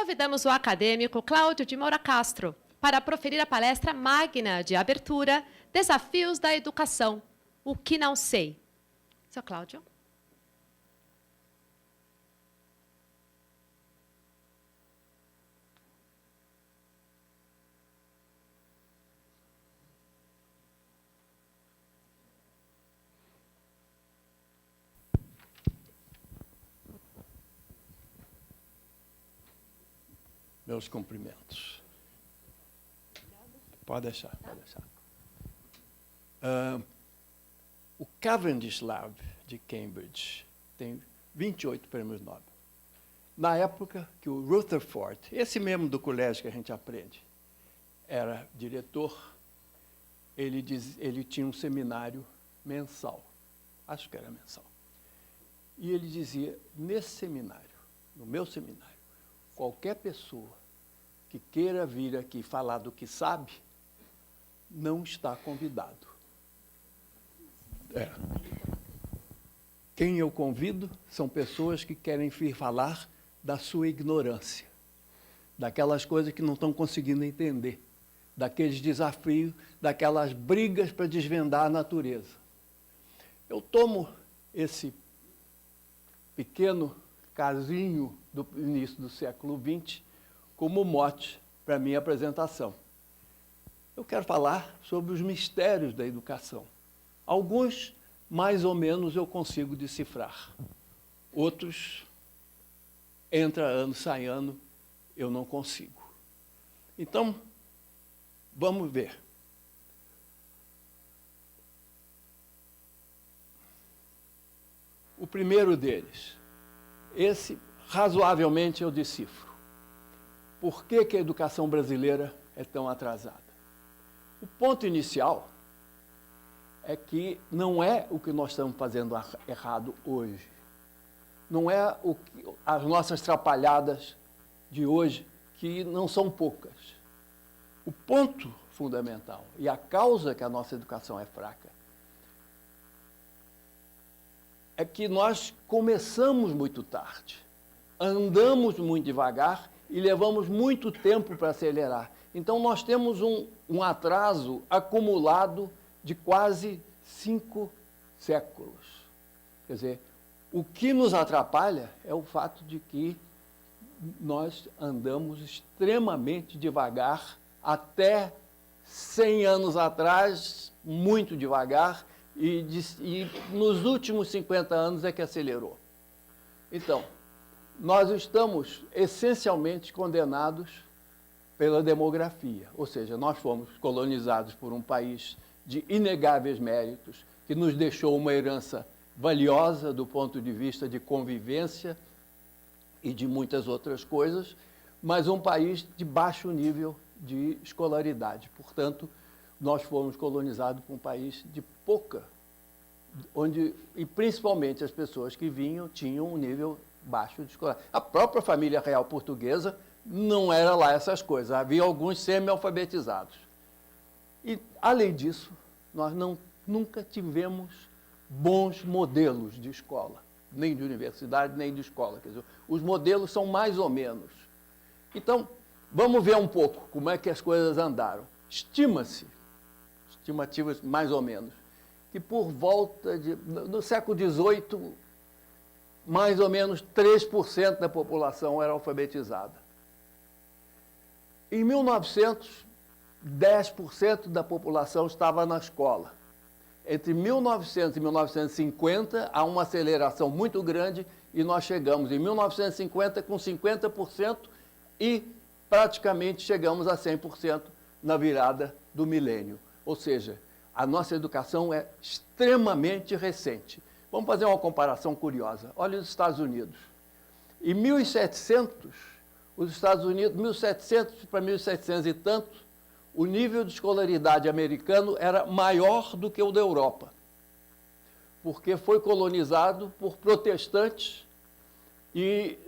convidamos o acadêmico Cláudio de Moura Castro para proferir a palestra magna de abertura Desafios da Educação, o que não sei. Seu Cláudio. Meus cumprimentos. Pode deixar, pode deixar. O Cavendish Lab de Cambridge tem 28 prêmios Nobel. Na época que o Rutherford, esse mesmo do colégio que a gente aprende, era diretor, ele tinha um seminário mensal. Acho que era mensal. E ele dizia, nesse seminário, no meu seminário, qualquer pessoa que queira vir aqui falar do que sabe, não está convidado. Quem eu convido são pessoas que querem vir falar da sua ignorância, daquelas coisas que não estão conseguindo entender, daqueles desafios, daquelas brigas para desvendar a natureza. Eu tomo esse pequeno casinho do início do século XX como mote para a minha apresentação. Eu quero falar sobre os mistérios da educação. Alguns, mais ou menos, eu consigo decifrar. Outros, entra ano, sai ano, eu não consigo. Então, vamos ver. O primeiro deles, esse, razoavelmente, eu decifro. Por que a educação brasileira é tão atrasada? O ponto inicial é que não é o que nós estamos fazendo errado hoje. Não é as nossas trapalhadas de hoje, que não são poucas. O ponto fundamental e a causa que a nossa educação é fraca é que nós começamos muito tarde, andamos muito devagar e levamos muito tempo para acelerar. Então, nós temos um atraso acumulado de quase 5 séculos. Quer dizer, o que nos atrapalha é o fato de que nós andamos extremamente devagar, até 100 anos atrás, muito devagar, e nos últimos 50 anos é que acelerou. Então, nós estamos essencialmente condenados pela demografia, ou seja, nós fomos colonizados por um país de inegáveis méritos, que nos deixou uma herança valiosa do ponto de vista de convivência e de muitas outras coisas, mas um país de baixo nível de escolaridade. Portanto, nós fomos colonizados por um país de pouca, e principalmente as pessoas que vinham tinham um nível baixo de escolaridade. A própria família real portuguesa não era lá essas coisas, havia alguns semi-alfabetizados. E, além disso, nós nunca tivemos bons modelos de escola, nem de universidade, nem de escola. Quer dizer, os modelos são mais ou menos. Então, vamos ver um pouco como é que as coisas andaram. Estima-se, estimativas mais ou menos, que por volta no século XVIII, mais ou menos 3% da população era alfabetizada. Em 1900, 10% da população estava na escola. Entre 1900 e 1950, há uma aceleração muito grande e nós chegamos em 1950 com 50% e praticamente chegamos a 100% na virada do milênio. Ou seja, a nossa educação é extremamente recente. Vamos fazer uma comparação curiosa. Olha os Estados Unidos. Em 1700, os Estados Unidos, 1700 para 1700 e tanto, o nível de escolaridade americano era maior do que o da Europa, porque foi colonizado por protestantes e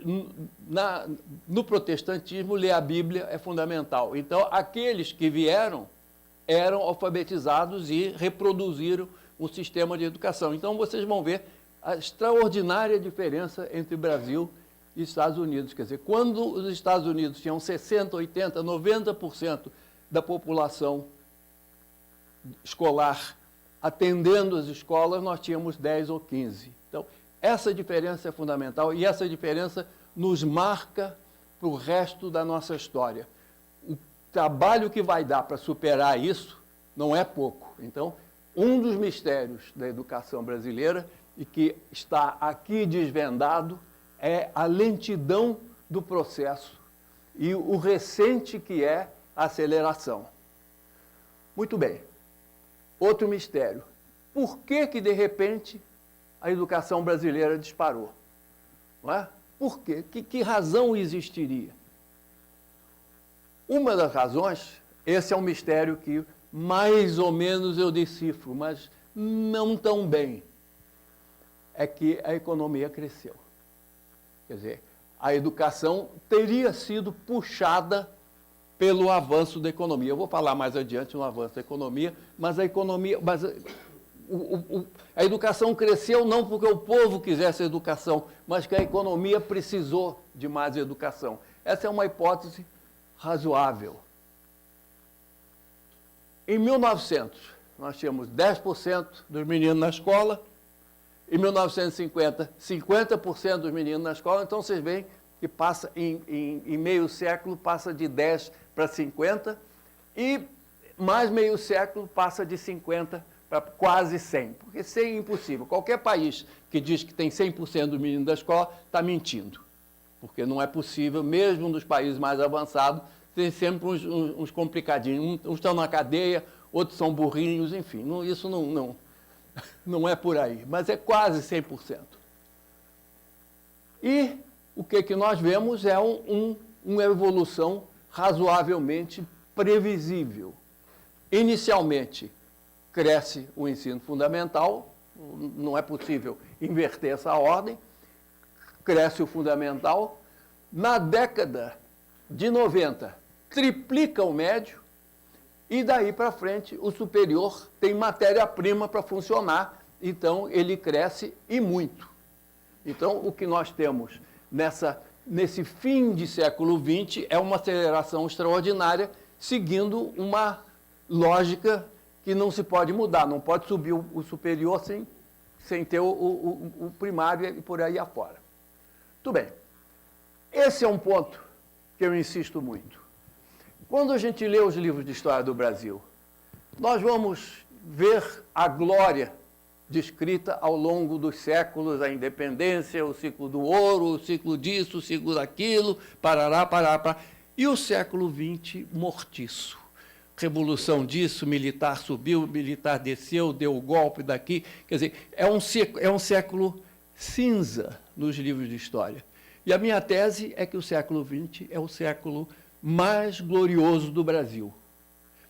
no protestantismo ler a Bíblia é fundamental. Então, aqueles que vieram eram alfabetizados e reproduziram um sistema de educação. Então, vocês vão ver a extraordinária diferença entre Brasil e Estados Unidos. Quer dizer, quando os Estados Unidos tinham 60%, 80%, 90% da população escolar atendendo as escolas, nós tínhamos 10 ou 15%. Então, essa diferença é fundamental e essa diferença nos marca para o resto da nossa história. O trabalho que vai dar para superar isso não é pouco. Então, um dos mistérios da educação brasileira e que está aqui desvendado é a lentidão do processo e o recente que é a aceleração. Muito bem. Outro mistério. Por que, de repente, a educação brasileira disparou? Não é? Por quê? Que razão existiria? Uma das razões, esse é um mistério que mais ou menos eu decifro, mas não tão bem, é que a economia cresceu. Quer dizer, a educação teria sido puxada pelo avanço da economia. Eu vou falar mais adiante no avanço da economia, mas a economia... a educação cresceu não porque o povo quisesse educação, mas que a economia precisou de mais educação. Essa é uma hipótese razoável. Em 1900, nós tínhamos 10% dos meninos na escola. Em 1950, 50% dos meninos na escola. Então, vocês veem que passa em meio século, passa de 10 para 50. E mais meio século passa de 50 para quase 100. Porque 100 é impossível. Qualquer país que diz que tem 100% dos meninos da escola está mentindo. Porque não é possível, mesmo nos países mais avançados, tem sempre uns complicadinhos. Uns estão na cadeia, outros são burrinhos, enfim. Isso não é por aí, mas é quase 100%. E o que nós vemos é uma evolução razoavelmente previsível. Inicialmente, cresce o ensino fundamental, não é possível inverter essa ordem, cresce o fundamental. Na década de 90, triplica o médio, e daí para frente o superior tem matéria-prima para funcionar, então ele cresce e muito. Então o que nós temos nesse fim de século XX é uma aceleração extraordinária, seguindo uma lógica que não se pode mudar, não pode subir o superior sem ter o primário e por aí afora. Tudo bem. Esse é um ponto que eu insisto muito. Quando a gente lê os livros de história do Brasil, nós vamos ver a glória descrita ao longo dos séculos, a independência, o ciclo do ouro, o ciclo disso, o ciclo daquilo, parará, parará. E o século XX mortiço. Revolução disso, militar subiu, militar desceu, deu o golpe daqui. Quer dizer, é um século cinza nos livros de história. E a minha tese é que o século XX é o século mais glorioso do Brasil.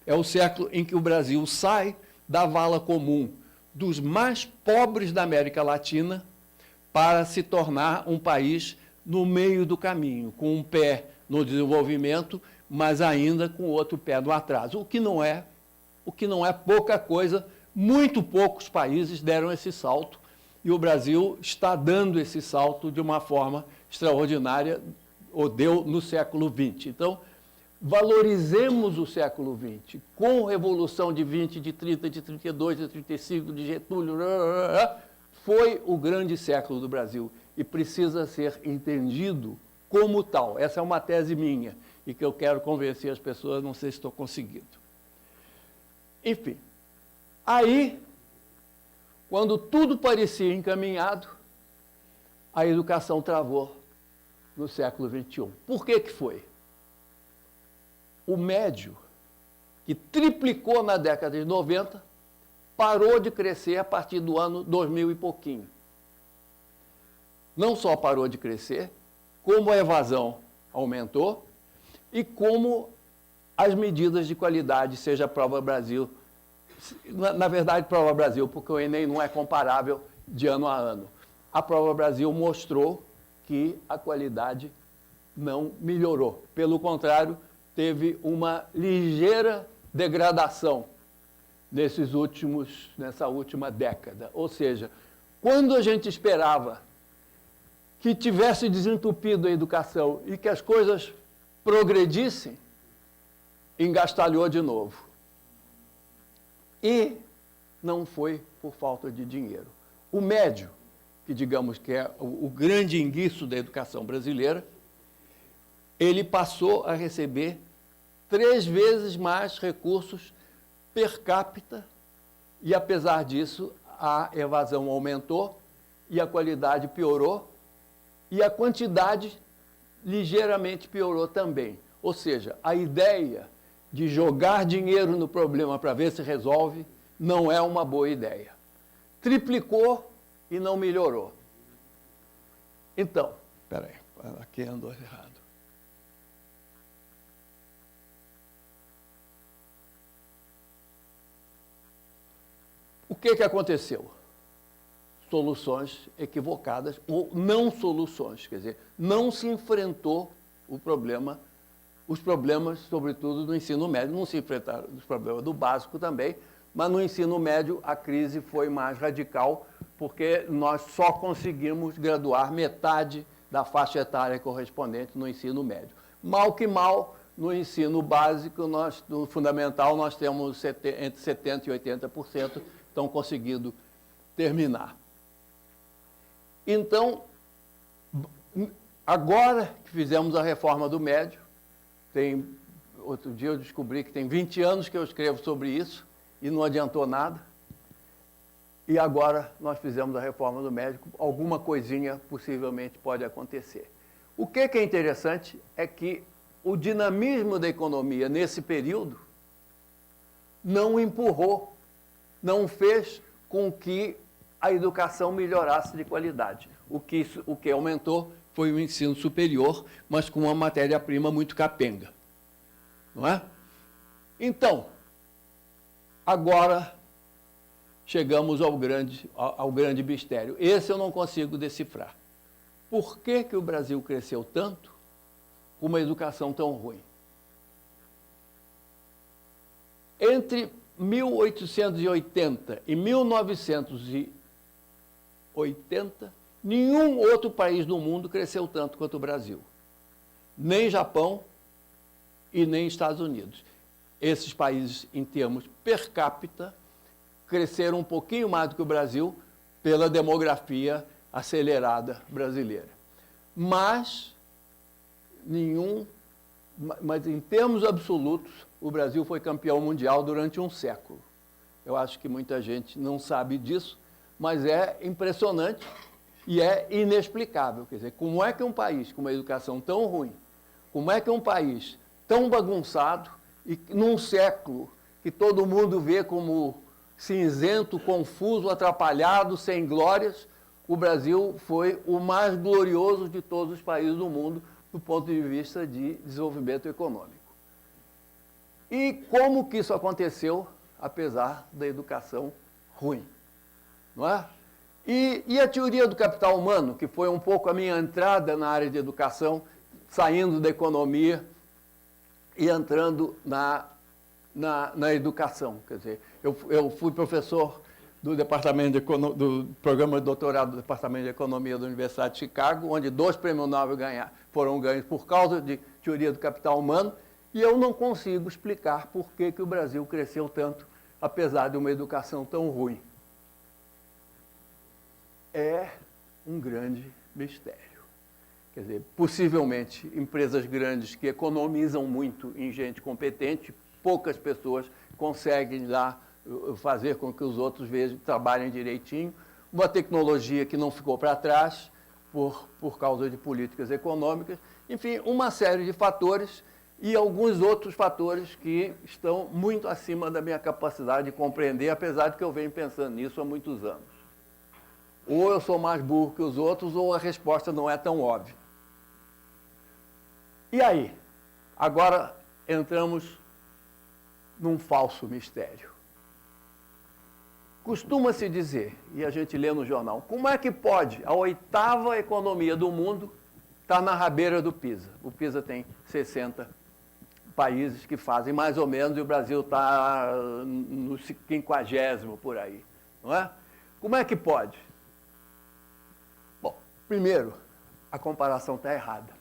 É o século em que o Brasil sai da vala comum dos mais pobres da América Latina para se tornar um país no meio do caminho, com um pé no desenvolvimento, mas ainda com o outro pé no atraso. O que não é pouca coisa, muito poucos países deram esse salto, e o Brasil está dando esse salto de uma forma extraordinária, ou deu no século XX. Então, valorizemos o século XX, com Revolução de 20, de 30, de 32, de 35, de Getúlio, foi o grande século do Brasil e precisa ser entendido como tal. Essa é uma tese minha e que eu quero convencer as pessoas, não sei se estou conseguindo. Enfim, aí, quando tudo parecia encaminhado, a educação travou no século XXI. Por que foi? O médio, que triplicou na década de 90, parou de crescer a partir do ano 2000 e pouquinho. Não só parou de crescer, como a evasão aumentou e como as medidas de qualidade, seja a Prova Brasil, na verdade, Prova Brasil, porque o Enem não é comparável de ano a ano. A Prova Brasil mostrou que a qualidade não melhorou. Pelo contrário, teve uma ligeira degradação nessa última década. Ou seja, quando a gente esperava que tivesse desentupido a educação e que as coisas progredissem, engastalhou de novo. E não foi por falta de dinheiro. O médio, que digamos que é o grande enguiço da educação brasileira, ele passou a receber 3 vezes mais recursos per capita e, apesar disso, a evasão aumentou e a qualidade piorou e a quantidade ligeiramente piorou também. Ou seja, a ideia de jogar dinheiro no problema para ver se resolve não é uma boa ideia. Triplicou e não melhorou. Então, espera aí, aqui andou errado. O que aconteceu? Soluções equivocadas ou não soluções, quer dizer, não se enfrentou o problema, os problemas, sobretudo, do ensino médio. Não se enfrentaram os problemas do básico também, mas no ensino médio a crise foi mais radical, porque nós só conseguimos graduar metade da faixa etária correspondente no ensino médio. Mal que mal, no ensino básico, no fundamental, nós temos entre 70% e 80% estão conseguindo terminar. Então, agora que fizemos a reforma do médio, outro dia eu descobri que tem 20 anos que eu escrevo sobre isso e não adiantou nada. E agora nós fizemos a reforma do médio, alguma coisinha possivelmente pode acontecer. O que é interessante é que o dinamismo da economia nesse período não empurrou, não fez com que a educação melhorasse de qualidade. O que aumentou foi o ensino superior, mas com uma matéria-prima muito capenga. Não é? Então, agora chegamos ao grande mistério. Esse eu não consigo decifrar. Por que o Brasil cresceu tanto com uma educação tão ruim? Entre 1880 e 1980, nenhum outro país do mundo cresceu tanto quanto o Brasil. Nem Japão e nem Estados Unidos. Esses países, em termos per capita, cresceram um pouquinho mais do que o Brasil pela demografia acelerada brasileira. Mas em termos absolutos, o Brasil foi campeão mundial durante um século. Eu acho que muita gente não sabe disso, mas é impressionante e é inexplicável. Quer dizer, como é que um país com uma educação tão ruim, como é que um país tão bagunçado e num século que todo mundo vê como cinzento, confuso, atrapalhado, sem glórias, o Brasil foi o mais glorioso de todos os países do mundo do ponto de vista de desenvolvimento econômico. E como que isso aconteceu, apesar da educação ruim? Não é? E a teoria do capital humano, que foi um pouco a minha entrada na área de educação, saindo da economia e entrando na educação. Quer dizer, eu fui professor do do programa de doutorado do Departamento de Economia da Universidade de Chicago, onde 2 prêmios Nobel foram ganhos por causa de teoria do capital humano, e eu não consigo explicar por que o Brasil cresceu tanto, apesar de uma educação tão ruim. É um grande mistério. Quer dizer, possivelmente, empresas grandes que economizam muito em gente competente, poucas pessoas conseguem lá fazer com que os outros trabalhem direitinho. Uma tecnologia que não ficou para trás por causa de políticas econômicas. Enfim, uma série de fatores e alguns outros fatores que estão muito acima da minha capacidade de compreender, apesar de que eu venho pensando nisso há muitos anos. Ou eu sou mais burro que os outros, ou a resposta não é tão óbvia. E aí? Agora entramos num falso mistério. Costuma-se dizer, e a gente lê no jornal, como é que pode a 8ª economia do mundo estar na rabeira do PISA? O PISA tem 60 países que fazem mais ou menos, e o Brasil está no 50º por aí, não é? Como é que pode? Bom, primeiro, a comparação está errada.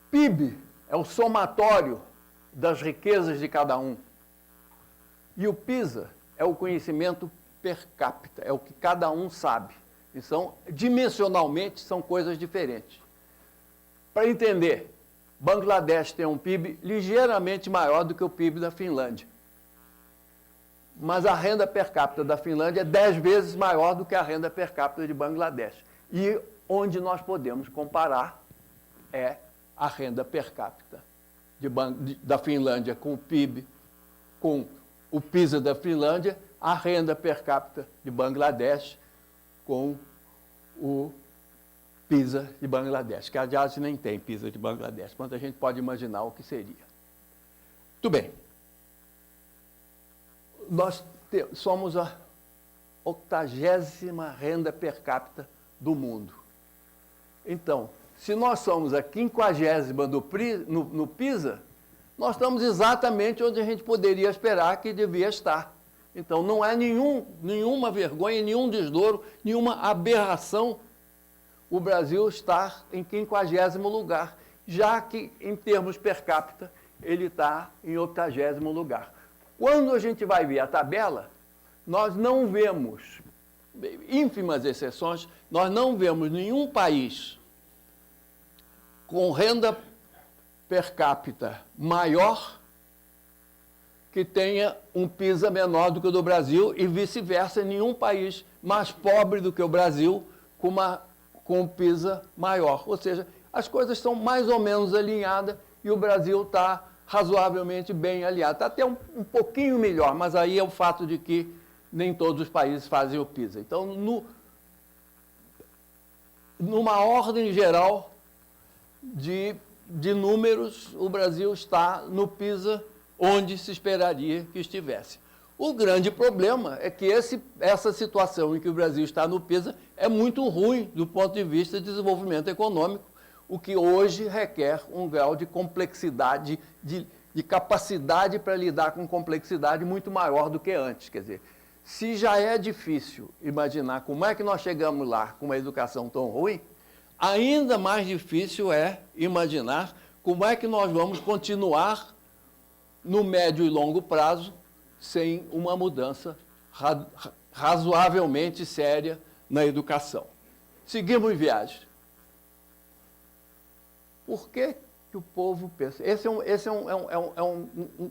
PIB é o somatório das riquezas de cada um. E o PISA é o conhecimento per capita, é o que cada um sabe. Então, dimensionalmente, são coisas diferentes. Para entender, Bangladesh tem um PIB ligeiramente maior do que o PIB da Finlândia. Mas a renda per capita da Finlândia é 10 vezes maior do que a renda per capita de Bangladesh. E onde nós podemos comparar é a renda per capita da Finlândia com o PIB, com o PISA da Finlândia, a renda per capita de Bangladesh com o PISA de Bangladesh, que aliás nem tem PISA de Bangladesh, quanto a gente pode imaginar o que seria. Muito bem. Nós somos a 80ª renda per capita do mundo. Então, se nós somos a 50ª no PISA, nós estamos exatamente onde a gente poderia esperar que devia estar. Então, não é nenhuma vergonha, nenhum desdouro, nenhuma aberração o Brasil estar em 50º lugar, já que, em termos per capita, ele está em 80º lugar. Quando a gente vai ver a tabela, nós não vemos, ínfimas exceções, nós não vemos nenhum país com renda per capita maior que tenha um PISA menor do que o do Brasil e vice-versa, nenhum país mais pobre do que o Brasil com um PISA maior. Ou seja, as coisas estão mais ou menos alinhadas e o Brasil está razoavelmente bem alinhado. Está até um pouquinho melhor, mas aí é o fato de que nem todos os países fazem o PISA. Então, numa ordem geral de números, o Brasil está no PISA onde se esperaria que estivesse. O grande problema é que essa situação em que o Brasil está no PISA é muito ruim do ponto de vista de desenvolvimento econômico, o que hoje requer um grau de complexidade, de capacidade para lidar com complexidade muito maior do que antes. Quer dizer, se já é difícil imaginar como é que nós chegamos lá com uma educação tão ruim, ainda mais difícil é imaginar como é que nós vamos continuar no médio e longo prazo sem uma mudança razoavelmente séria na educação. Seguimos viagem. Por que o povo pensa? Esse é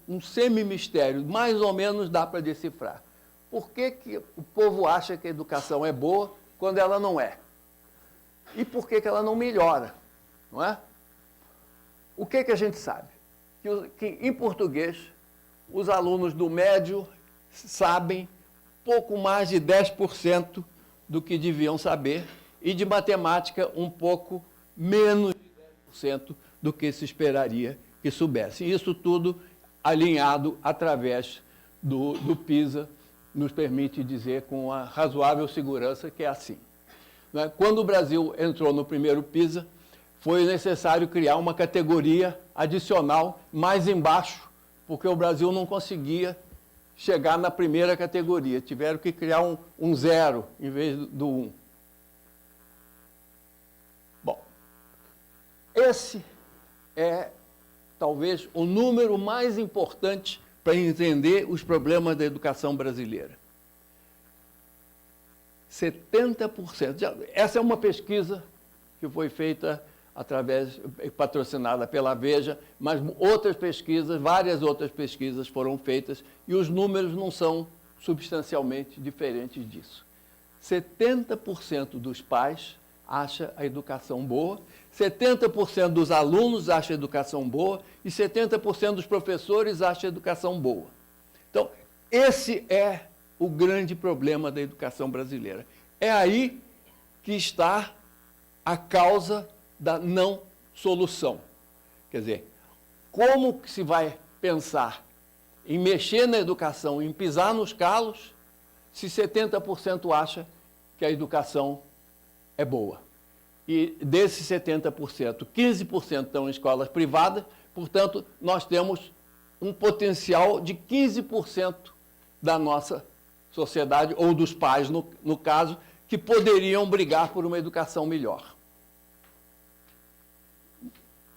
um semi-mistério, mais ou menos dá para decifrar. Por que o povo acha que a educação é boa quando ela não é? E por que ela não melhora? Não é? O que a gente sabe? Que em português, os alunos do médio sabem pouco mais de 10% do que deviam saber e de matemática um pouco menos de 10% do que se esperaria que soubessem. Isso tudo alinhado através do PISA nos permite dizer com a razoável segurança que é assim. Quando o Brasil entrou no primeiro PISA, foi necessário criar uma categoria adicional mais embaixo, porque o Brasil não conseguia chegar na primeira categoria. Tiveram que criar um 0 em vez do 1. Bom, esse é talvez o número mais importante para entender os problemas da educação brasileira. 70%. Essa é uma pesquisa que foi feita patrocinada pela Veja, mas outras pesquisas, várias outras pesquisas foram feitas e os números não são substancialmente diferentes disso. 70% dos pais acha a educação boa, 70% dos alunos acha a educação boa e 70% dos professores acha a educação boa. Então, esse é o grande problema da educação brasileira. É aí que está a causa da não solução. Quer dizer, como que se vai pensar em mexer na educação, em pisar nos calos, se 70% acha que a educação é boa? E desses 70%, 15% estão em escolas privadas, portanto, nós temos um potencial de 15% da nossa sociedade, ou dos pais, no caso, que poderiam brigar por uma educação melhor.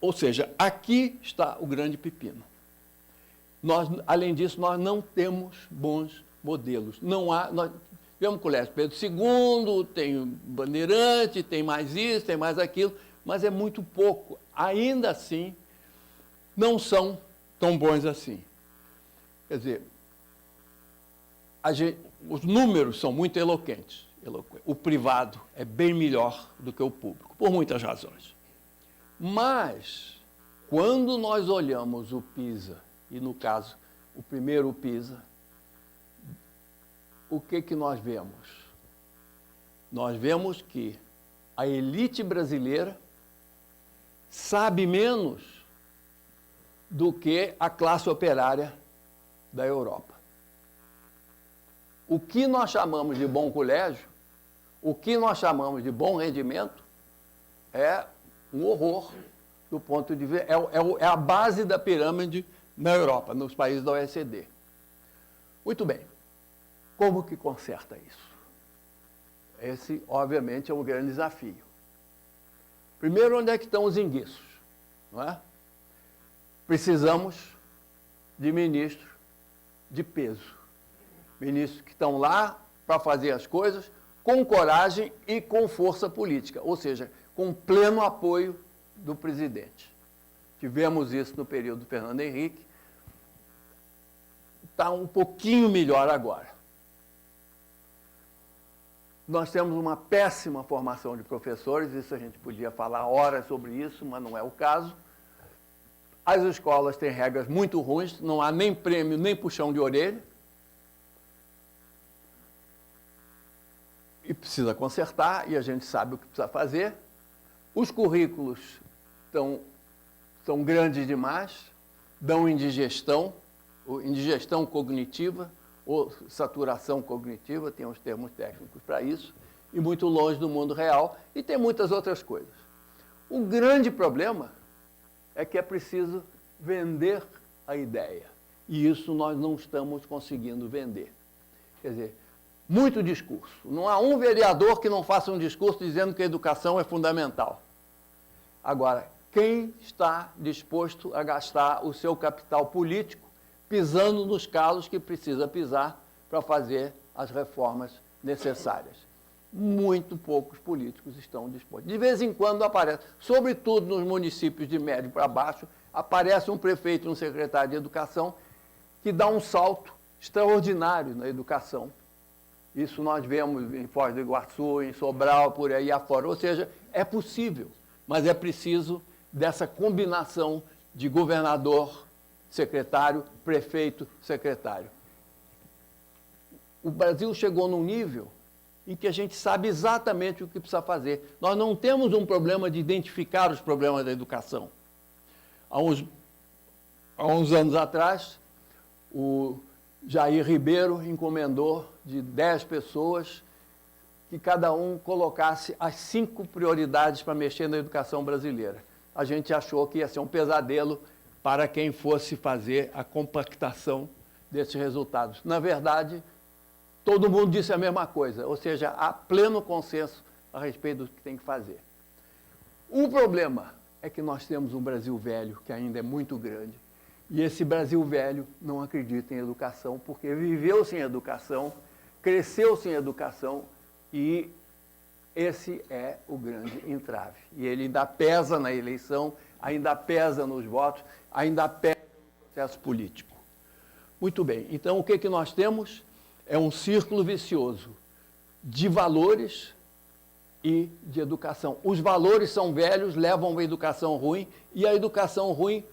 Ou seja, aqui está o grande pepino. Além disso, nós não temos bons modelos. Nós tivemos o Colégio Pedro II, tem o Bandeirante, tem mais isso, tem mais aquilo, mas é muito pouco. Ainda assim, não são tão bons assim. Quer dizer, os números são muito eloquentes. O privado é bem melhor do que o público, por muitas razões. Mas, quando nós olhamos o PISA, e no caso, o primeiro PISA, o que nós vemos? Nós vemos que a elite brasileira sabe menos do que a classe operária da Europa. O que nós chamamos de bom colégio, o que nós chamamos de bom rendimento, é um horror do ponto de vista. É a base da pirâmide na Europa, nos países da OECD. Muito bem. Como que conserta isso? Esse, obviamente, é um grande desafio. Primeiro, onde é que estão os enguiços? Não é? Precisamos de ministros de peso. Ministros que estão lá para fazer as coisas com coragem e com força política, ou seja, com pleno apoio do presidente. Tivemos isso no período do Fernando Henrique. Está um pouquinho melhor agora. Nós temos uma péssima formação de professores, isso a gente podia falar horas sobre isso, mas não é o caso. As escolas têm regras muito ruins, não há nem prêmio, nem puxão de orelha. E precisa consertar, e a gente sabe o que precisa fazer. Os currículos são grandes demais, dão indigestão cognitiva, ou saturação cognitiva, tem uns termos técnicos para isso, e muito longe do mundo real, e tem muitas outras coisas. O grande problema é que é preciso vender a ideia, e isso nós não estamos conseguindo vender. Quer dizer, muito discurso. Não há um vereador que não faça um discurso dizendo que a educação é fundamental. Agora, quem está disposto a gastar o seu capital político pisando nos calos que precisa pisar para fazer as reformas necessárias? Muito poucos políticos estão dispostos. De vez em quando aparece, sobretudo nos municípios de médio para baixo, aparece um prefeito e um secretário de educação que dá um salto extraordinário na educação. Isso nós vemos em Foz do Iguaçu, em Sobral, por aí afora. Ou seja, é possível, mas é preciso dessa combinação de governador, secretário, prefeito, secretário. O Brasil chegou num nível em que a gente sabe exatamente o que precisa fazer. Nós não temos um problema de identificar os problemas da educação. Há uns anos atrás, o Jair Ribeiro encomendou de 10 pessoas que cada um colocasse as 5 prioridades para mexer na educação brasileira. A gente achou que ia ser um pesadelo para quem fosse fazer a compactação desses resultados. Na verdade, todo mundo disse a mesma coisa, ou seja, há pleno consenso a respeito do que tem que fazer. O problema é que nós temos um Brasil velho, que ainda é muito grande, e esse Brasil velho não acredita em educação, porque viveu sem educação, cresceu sem educação, e esse é o grande entrave. E ele ainda pesa na eleição, ainda pesa nos votos, ainda pesa no processo político. Muito bem, então o que nós temos? É um círculo vicioso de valores e de educação. Os valores são velhos, levam a uma educação ruim, e a educação ruim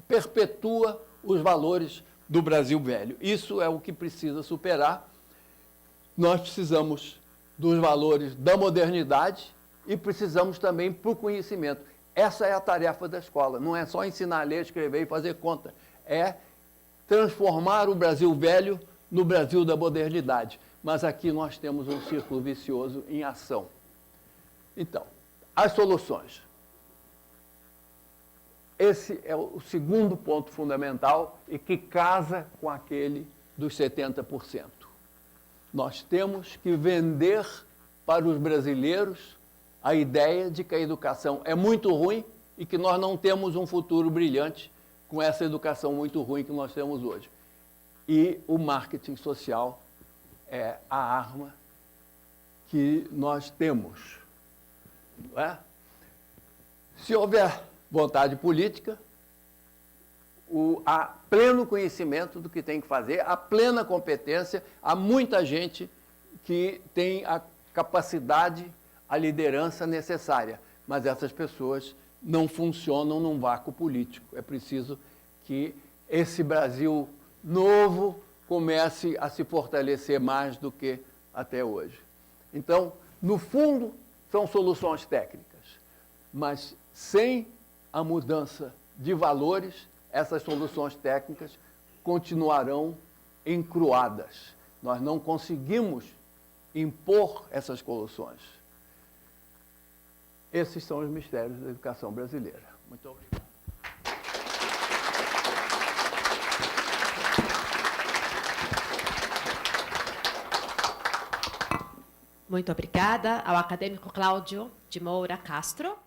perpetua os valores do Brasil velho. Isso é o que precisa superar. Nós precisamos dos valores da modernidade e precisamos também para o conhecimento. Essa é a tarefa da escola, não é só ensinar a ler, escrever e fazer conta, é transformar o Brasil velho no Brasil da modernidade. Mas aqui nós temos um círculo vicioso em ação. Então, as soluções. Esse é o segundo ponto fundamental e que casa com aquele dos 70%. Nós temos que vender para os brasileiros a ideia de que a educação é muito ruim e que nós não temos um futuro brilhante com essa educação muito ruim que nós temos hoje. E o marketing social é a arma que nós temos. Não é? Se houver vontade política, há pleno conhecimento do que tem que fazer, há plena competência, há muita gente que tem a capacidade, a liderança necessária, mas essas pessoas não funcionam num vácuo político. É preciso que esse Brasil novo comece a se fortalecer mais do que até hoje. Então, no fundo, são soluções técnicas, mas sem a mudança de valores, essas soluções técnicas continuarão encruadas. Nós não conseguimos impor essas soluções. Esses são os mistérios da educação brasileira. Muito obrigado. Muito obrigada ao acadêmico Cláudio de Moura Castro.